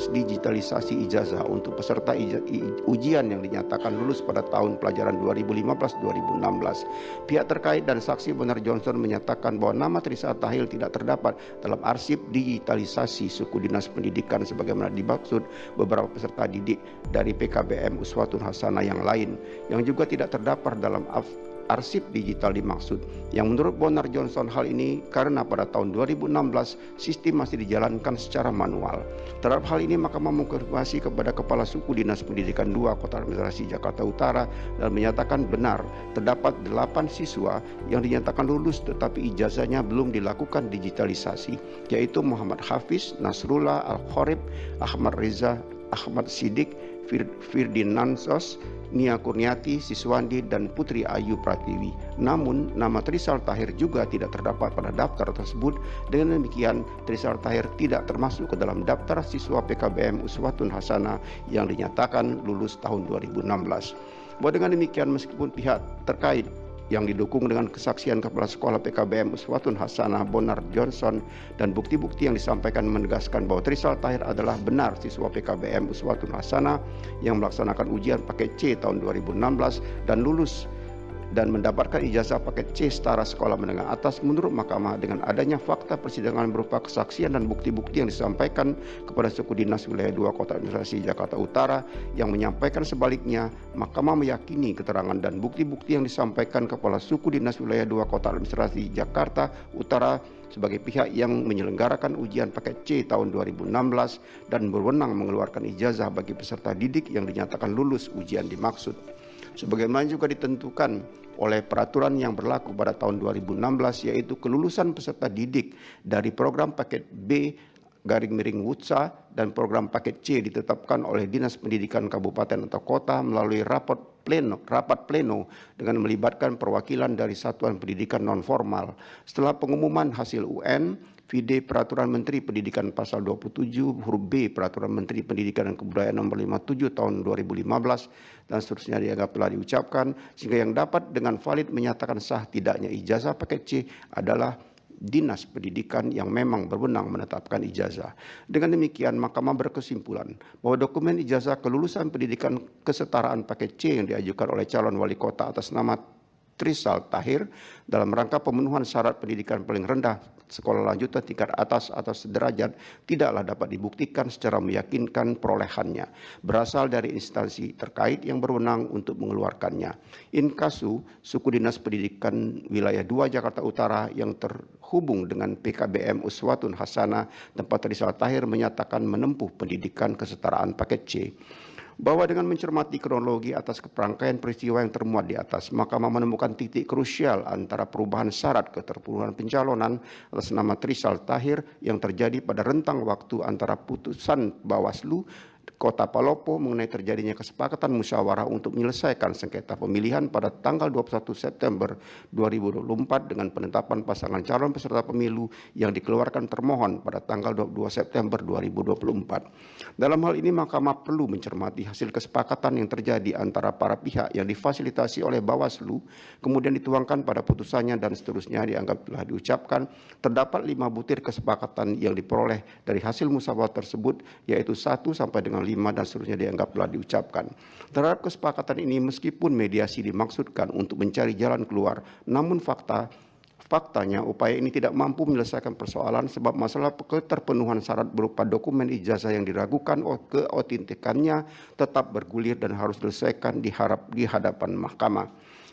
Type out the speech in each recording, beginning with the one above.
proses digitalisasi ijazah untuk peserta ujian yang dinyatakan lulus pada tahun pelajaran 2015-2016. Pihak terkait dan saksi Bonar Johnson menyatakan bahwa nama Trisal Tahir tidak terdapat dalam arsip digitalisasi suku dinas pendidikan sebagaimana dimaksud beberapa peserta didik dari PKBM Uswatun Hasanah yang lain, yang juga tidak terdapat dalam arsip digital dimaksud. Yang menurut Bonar Johnson hal ini karena pada tahun 2016 sistem masih dijalankan secara manual. Terhadap hal ini Mahkamah mengkonfirmasi kepada Kepala Suku Dinas Pendidikan 2 Kota Administrasi Jakarta Utara dan menyatakan benar terdapat 8 siswa yang dinyatakan lulus tetapi ijazahnya belum dilakukan digitalisasi, yaitu Muhammad Hafiz, Nasrullah Al-Khorib, Ahmad Reza, Ahmad Sidik, Firdinansos, Nia Kurniati, Siswandi, dan Putri Ayu Pratiwi. Namun, nama Trisal Tahir juga tidak terdapat pada daftar tersebut. Dengan demikian, Trisal Tahir tidak termasuk ke dalam daftar siswa PKBM Uswatun Hasanah yang dinyatakan lulus tahun 2016. Bahwa dengan demikian, meskipun pihak terkait yang didukung dengan kesaksian Kepala Sekolah PKBM Uswatun Hasanah Bonar Johnson dan bukti-bukti yang disampaikan menegaskan bahwa Trisal Tahir adalah benar siswa PKBM Uswatun Hasanah yang melaksanakan ujian paket C tahun 2016 dan lulus dan mendapatkan ijazah paket C setara sekolah menengah atas. Menurut Mahkamah, dengan adanya fakta persidangan berupa kesaksian dan bukti-bukti yang disampaikan kepada Suku Dinas Wilayah 2 Kota Administrasi Jakarta Utara yang menyampaikan sebaliknya, Mahkamah meyakini keterangan dan bukti-bukti yang disampaikan Kepala Suku Dinas Wilayah 2 Kota Administrasi Jakarta Utara sebagai pihak yang menyelenggarakan ujian paket C tahun 2016 dan berwenang mengeluarkan ijazah bagi peserta didik yang dinyatakan lulus ujian dimaksud. Sebagaimana juga ditentukan oleh peraturan yang berlaku pada tahun 2016, yaitu kelulusan peserta didik dari program paket B /WUTSA dan program paket C ditetapkan oleh Dinas Pendidikan Kabupaten atau Kota melalui rapat pleno dengan melibatkan perwakilan dari Satuan Pendidikan Non-Formal. Setelah pengumuman hasil UN, VD Peraturan Menteri Pendidikan Pasal 27 huruf B Peraturan Menteri Pendidikan dan Kebudayaan Nomor 57 Tahun 2015 dan seterusnya dianggap telah diucapkan, sehingga yang dapat dengan valid menyatakan sah tidaknya ijazah paket C adalah Dinas Pendidikan yang memang berwenang menetapkan ijazah. Dengan demikian, Mahkamah berkesimpulan bahwa dokumen ijazah kelulusan pendidikan kesetaraan paket C yang diajukan oleh calon wali kota atas nama Trisal Tahir dalam rangka pemenuhan syarat pendidikan paling rendah sekolah lanjutan tingkat atas atau sederajat tidaklah dapat dibuktikan secara meyakinkan perolehannya berasal dari instansi terkait yang berwenang untuk mengeluarkannya. Inkasu, Suku Dinas Pendidikan Wilayah 2 Jakarta Utara yang terhubung dengan PKBM Uswatun Hasanah tempat Trisal Tahir menyatakan menempuh pendidikan kesetaraan paket C. Bahwa dengan mencermati kronologi atas keperangkaian peristiwa yang termuat di atas, Mahkamah menemukan titik krusial antara perubahan syarat keterpenuhan pencalonan atas nama Trisal Tahir yang terjadi pada rentang waktu antara putusan Bawaslu Kota Palopo mengenai terjadinya kesepakatan musyawarah untuk menyelesaikan sengketa pemilihan pada tanggal 21 September 2024 dengan penetapan pasangan calon peserta pemilu yang dikeluarkan termohon pada tanggal 22 September 2024. Dalam hal ini Mahkamah perlu mencermati hasil kesepakatan yang terjadi antara para pihak yang difasilitasi oleh Bawaslu, kemudian dituangkan pada putusannya dan seterusnya dianggap telah diucapkan. Terdapat 5 butir kesepakatan yang diperoleh dari hasil musyawarah tersebut, yaitu 1 sampai dengan 5 dan seterusnya dianggap telah diucapkan. Terhadap kesepakatan ini meskipun mediasi dimaksudkan untuk mencari jalan keluar, namun faktanya upaya ini tidak mampu menyelesaikan persoalan sebab masalah keterpenuhan syarat berupa dokumen ijazah yang diragukan keautentikannya tetap bergulir dan harus diselesaikan di hadapan Mahkamah.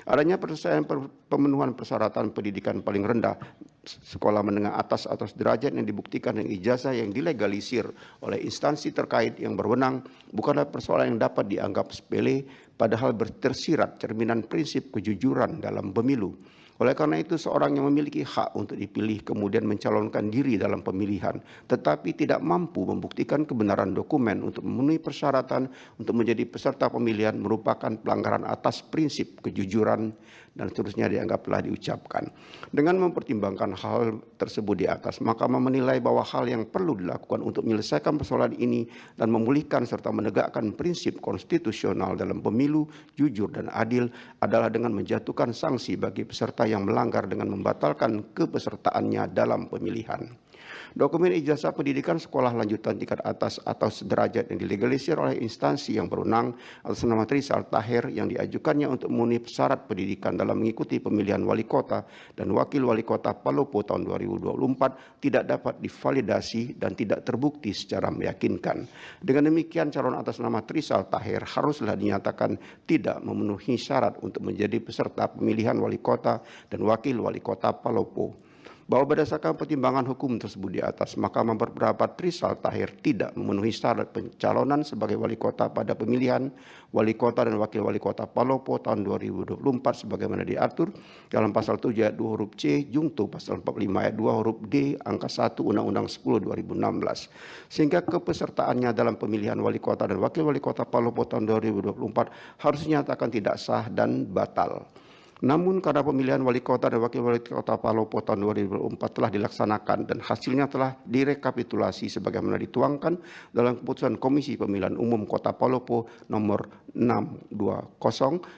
Adanya penyelesaian pemenuhan persyaratan pendidikan paling rendah sekolah menengah atas atau sederajat yang dibuktikan dengan ijazah yang dilegalisir oleh instansi terkait yang berwenang bukanlah persoalan yang dapat dianggap sepele, padahal tersirat cerminan prinsip kejujuran dalam pemilu. Oleh karena itu, seorang yang memiliki hak untuk dipilih kemudian mencalonkan diri dalam pemilihan, tetapi tidak mampu membuktikan kebenaran dokumen untuk memenuhi persyaratan untuk menjadi peserta pemilihan merupakan pelanggaran atas prinsip kejujuran dan seterusnya dianggap telah diucapkan. Dengan mempertimbangkan hal tersebut di atas, Mahkamah menilai bahwa hal yang perlu dilakukan untuk menyelesaikan persoalan ini dan memulihkan serta menegakkan prinsip konstitusional dalam pemilu jujur dan adil adalah dengan menjatuhkan sanksi bagi peserta mereka yang melanggar dengan membatalkan kepesertaannya dalam pemilihan. Dokumen ijazah pendidikan sekolah lanjutan tingkat atas atau sederajat yang dilegalisir oleh instansi yang berwenang atas nama Trisal Tahir yang diajukannya untuk memenuhi syarat pendidikan dalam mengikuti pemilihan wali kota dan wakil wali kota Palopo tahun 2024 tidak dapat divalidasi dan tidak terbukti secara meyakinkan. Dengan demikian, calon atas nama Trisal Tahir haruslah dinyatakan tidak memenuhi syarat untuk menjadi peserta pemilihan wali kota dan wakil wali kota Palopo. Bahwa berdasarkan pertimbangan hukum tersebut di atas, Mahkamah berpendapat Trisal Tahir tidak memenuhi syarat pencalonan sebagai wali kota pada pemilihan wali kota dan wakil wali kota Palopo tahun 2024 sebagaimana diatur dalam pasal 7 ayat 2 huruf C Jungto pasal 45 ayat 2 huruf D angka 1 Undang-Undang 10 2016 sehingga kepesertaannya dalam pemilihan wali kota dan wakil wali kota Palopo tahun 2024 harus dinyatakan tidak sah dan batal. Namun karena pemilihan wali kota dan wakil wali kota Palopo tahun 2024 telah dilaksanakan dan hasilnya telah direkapitulasi sebagaimana dituangkan dalam keputusan Komisi Pemilihan Umum Kota Palopo nomor 620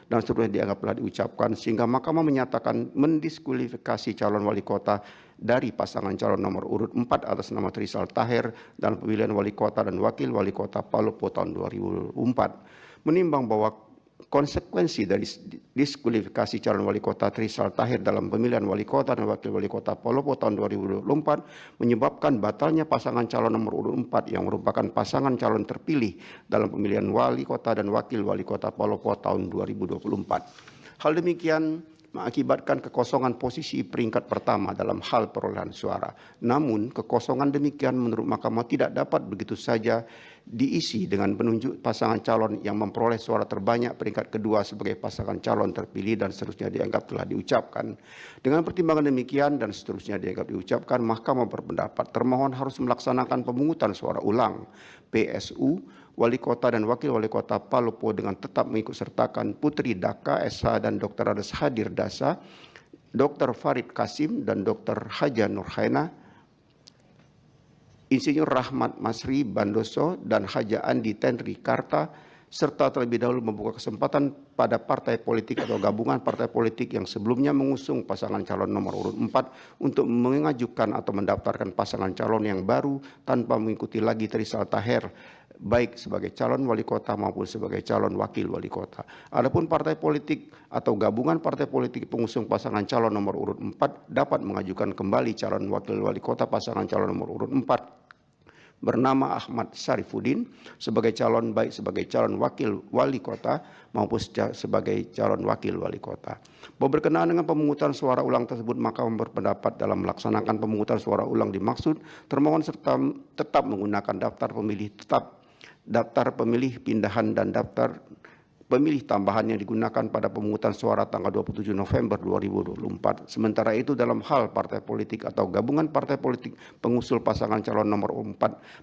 dan seterusnya dianggap telah diucapkan sehingga Mahkamah menyatakan mendiskualifikasi calon wali kota dari pasangan calon nomor urut 4 atas nama Trisal Tahir dalam pemilihan wali kota dan wakil wali kota Palopo tahun 2004. Menimbang bahwa konsekuensi dari diskualifikasi calon wali kota Trisal Tahir dalam pemilihan wali kota dan wakil wali kota Palopo tahun 2024 menyebabkan batalnya pasangan calon nomor urut 4 yang merupakan pasangan calon terpilih dalam pemilihan wali kota dan wakil wali kota Palopo tahun 2024. Hal demikian mengakibatkan kekosongan posisi peringkat pertama dalam hal perolehan suara. Namun, kekosongan demikian menurut Mahkamah tidak dapat begitu saja diisi dengan penunjuk pasangan calon yang memperoleh suara terbanyak peringkat kedua sebagai pasangan calon terpilih dan seterusnya dianggap telah diucapkan. Dengan pertimbangan demikian dan seterusnya dianggap diucapkan, Mahkamah berpendapat termohon harus melaksanakan pemungutan suara ulang PSU wali kota dan wakil wali kota Palopo dengan tetap mengikut sertakan Putri Daka SH dan Dr. Ades Hadir Dasa, Dr. Farid Kasim dan Dr. Haja Nurhaina, Insinyur Rahmat Masri Bandoso dan Haja Andi Tenri Karta, serta terlebih dahulu membuka kesempatan pada partai politik atau gabungan partai politik yang sebelumnya mengusung pasangan calon nomor urut 4 untuk mengajukan atau mendaftarkan pasangan calon yang baru tanpa mengikuti lagi Trisal Tahir baik sebagai calon wali kota maupun sebagai calon wakil wali kota. Adapun partai politik atau gabungan partai politik pengusung pasangan calon nomor urut 4 dapat mengajukan kembali calon wakil wali kota pasangan calon nomor urut 4 bernama Ahmad Syarifuddin sebagai calon baik sebagai calon wakil wali kota maupun sebagai calon wakil wali kota. Bahwa berkenaan dengan pemungutan suara ulang tersebut, maka berpendapat dalam melaksanakan pemungutan suara ulang dimaksud termohon serta tetap menggunakan daftar pemilih tetap, daftar pemilih pindahan dan daftar pemilih tambahan yang digunakan pada pemungutan suara tanggal 27 November 2024. Sementara itu dalam hal partai politik atau gabungan partai politik pengusul pasangan calon nomor 4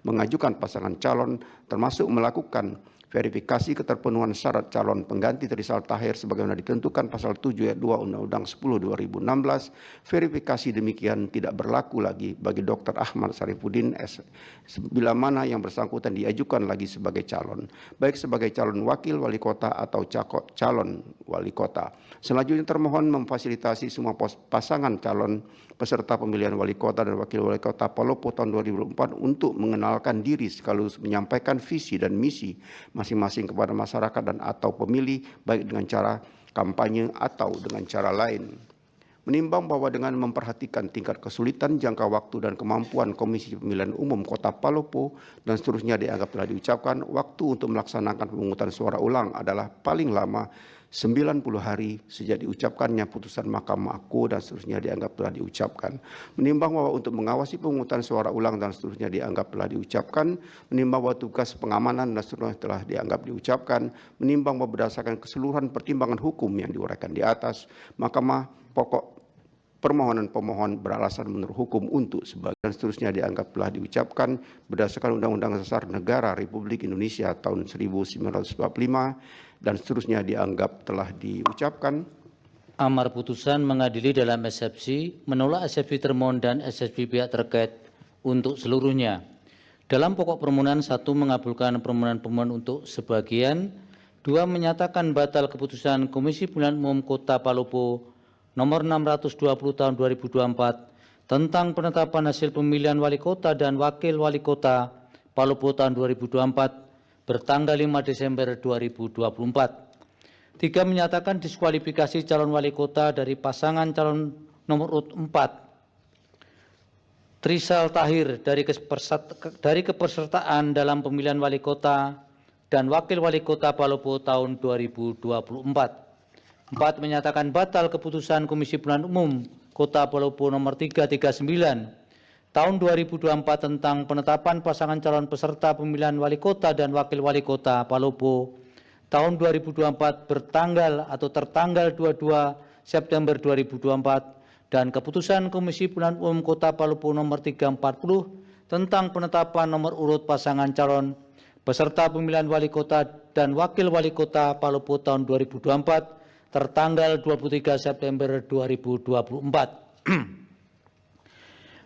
mengajukan pasangan calon termasuk melakukan verifikasi keterpenuhan syarat calon pengganti Trisal Tahir sebagaimana ditentukan pasal 7 ayat 2 Undang-Undang 10 2016, verifikasi demikian tidak berlaku lagi bagi Dr. Ahmad Syarifuddin bila mana yang bersangkutan diajukan lagi sebagai calon, baik sebagai calon wakil wali kota atau calon wali kota. Selanjutnya termohon memfasilitasi semua pasangan calon peserta pemilihan wali kota dan wakil wali kota Palopo tahun 2004 untuk mengenalkan diri sekaligus menyampaikan visi dan misi masing-masing kepada masyarakat dan atau pemilih baik dengan cara kampanye atau dengan cara lain. Menimbang bahwa dengan memperhatikan tingkat kesulitan, jangka waktu dan kemampuan Komisi Pemilihan Umum Kota Palopo dan seterusnya dianggap telah diucapkan, waktu untuk melaksanakan pemungutan suara ulang adalah paling lama 90 hari sejak diucapkannya putusan Mahkamah Aku dan seterusnya dianggap telah diucapkan. Menimbang bahwa untuk mengawasi pemungutan suara ulang dan seterusnya dianggap telah diucapkan, menimbang bahwa tugas pengamanan dan seterusnya telah dianggap diucapkan, menimbang bahwa berdasarkan keseluruhan pertimbangan hukum yang diuraikan di atas, Mahkamah pokok permohonan pemohon beralasan menurut hukum untuk sebagian seterusnya dianggap telah diucapkan berdasarkan Undang-Undang Dasar Negara Republik Indonesia tahun 1945 dan seterusnya dianggap telah diucapkan. Amar putusan mengadili dalam eksepsi, menolak eksepsi termohon dan eksepsi pihak terkait untuk seluruhnya. Dalam pokok permohonan 1 mengabulkan permohonan pemohon untuk sebagian, 2 menyatakan batal keputusan Komisi Pemilihan Umum Kota Palopo Nomor 620 Tahun 2024 tentang penetapan hasil pemilihan wali kota dan wakil wali kota Palopo tahun 2024 bertanggal 5 Desember 2024. 3. Menyatakan diskualifikasi calon wali kota dari pasangan calon nomor urut 4 Trisal Tahir dari kepesertaan dalam pemilihan wali kota dan wakil wali kota Palopo tahun 2024. 4. Menyatakan batal keputusan Komisi Pemilihan Umum Kota Palopo nomor 339 tahun 2024 tentang penetapan pasangan calon peserta pemilihan wali kota dan wakil wali kota Palopo tahun 2024 bertanggal atau tertanggal 22 September 2024 dan keputusan Komisi Pemilihan Umum Kota Palopo nomor 340 tentang penetapan nomor urut pasangan calon peserta pemilihan wali kota dan wakil wali kota Palopo tahun 2024 tertanggal 23 September 2024.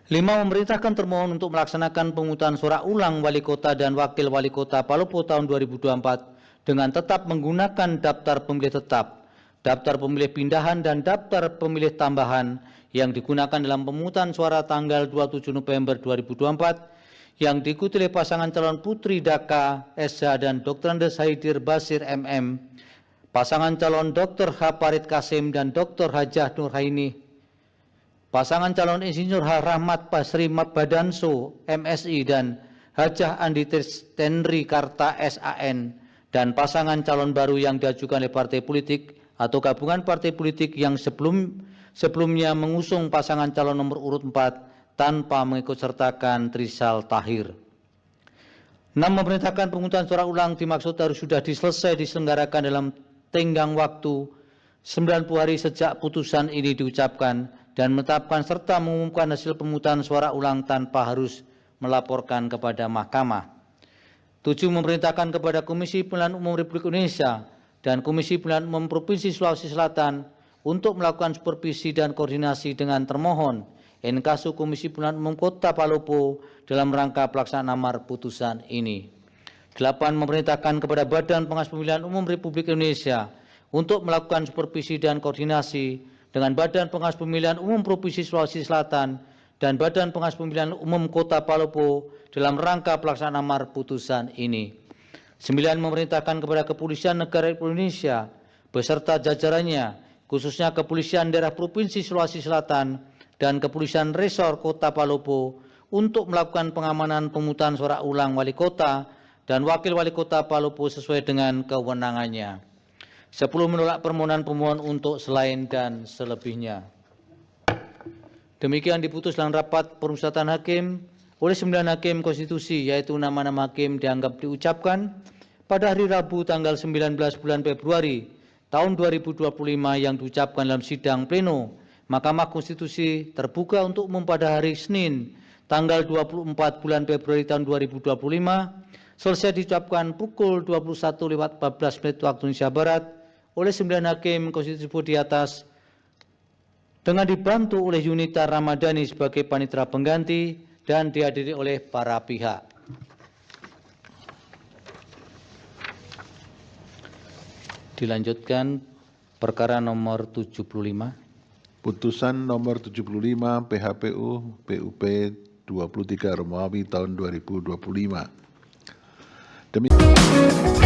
5. Memerintahkan termohon untuk melaksanakan pemungutan suara ulang wali kota dan wakil wali kota Palopo tahun 2024 dengan tetap menggunakan daftar pemilih tetap, daftar pemilih pindahan dan daftar pemilih tambahan yang digunakan dalam pemungutan suara tanggal 27 November 2024 yang diikuti oleh pasangan calon Putri Daka SH dan Dr. Andes Haidir Basir MM, pasangan calon Dr. H. Farid Kasim dan Dr. Hajah Nur Haini, pasangan calon Insinyur H. Rahmat Basri Badanso MSI dan Hajah Andi Tenri Karta SAN, dan pasangan calon baru yang diajukan oleh partai politik atau gabungan partai politik yang sebelumnya mengusung pasangan calon nomor urut 4 tanpa mengikutsertakan Trisal Tahir. 6. Memerintahkan pemungutan suara ulang dimaksud harus sudah diselenggarakan dalam tenggang waktu 90 hari sejak putusan ini diucapkan dan menetapkan serta mengumumkan hasil pemungutan suara ulang tanpa harus melaporkan kepada mahkamah. 7. Memerintahkan kepada Komisi Pemilihan Umum Republik Indonesia dan Komisi Pemilihan Umum Provinsi Sulawesi Selatan untuk melakukan supervisi dan koordinasi dengan termohon inkasu Komisi Pemilihan Umum Kota Palopo dalam rangka pelaksanaan amar putusan ini. 8. Memerintahkan kepada Badan Pengawas Pemilihan Umum Republik Indonesia untuk melakukan supervisi dan koordinasi dengan Badan Pengawas Pemilihan Umum Provinsi Sulawesi Selatan dan Badan Pengawas Pemilihan Umum Kota Palopo dalam rangka pelaksanaan amar putusan ini. 9. Memerintahkan kepada Kepolisian Negara Republik Indonesia beserta jajarannya, khususnya Kepolisian Daerah Provinsi Sulawesi Selatan dan Kepolisian Resor Kota Palopo untuk melakukan pengamanan pemungutan suara ulang wali kota dan wakil wali kota Palopo sesuai dengan kewenangannya. 10. Menolak permohonan pemohon untuk selain dan selebihnya. Demikian diputus dalam rapat permusyawaratan hakim oleh 9 hakim konstitusi, yaitu nama-nama hakim dianggap diucapkan pada hari Rabu tanggal 19 bulan Februari tahun 2025 yang diucapkan dalam sidang pleno Mahkamah Konstitusi terbuka untuk umum pada hari Senin tanggal 24 bulan Februari tahun 2025 selesai diucapkan pukul 21:14 waktu Indonesia Barat oleh 9 hakim konstitusi di atas dengan dibantu oleh Yunita Ramadhani sebagai panitera pengganti dan dihadiri oleh para pihak. Dilanjutkan perkara nomor 75. Putusan nomor 75 PHPU PUP 23 Romawi tahun 2025. Demikian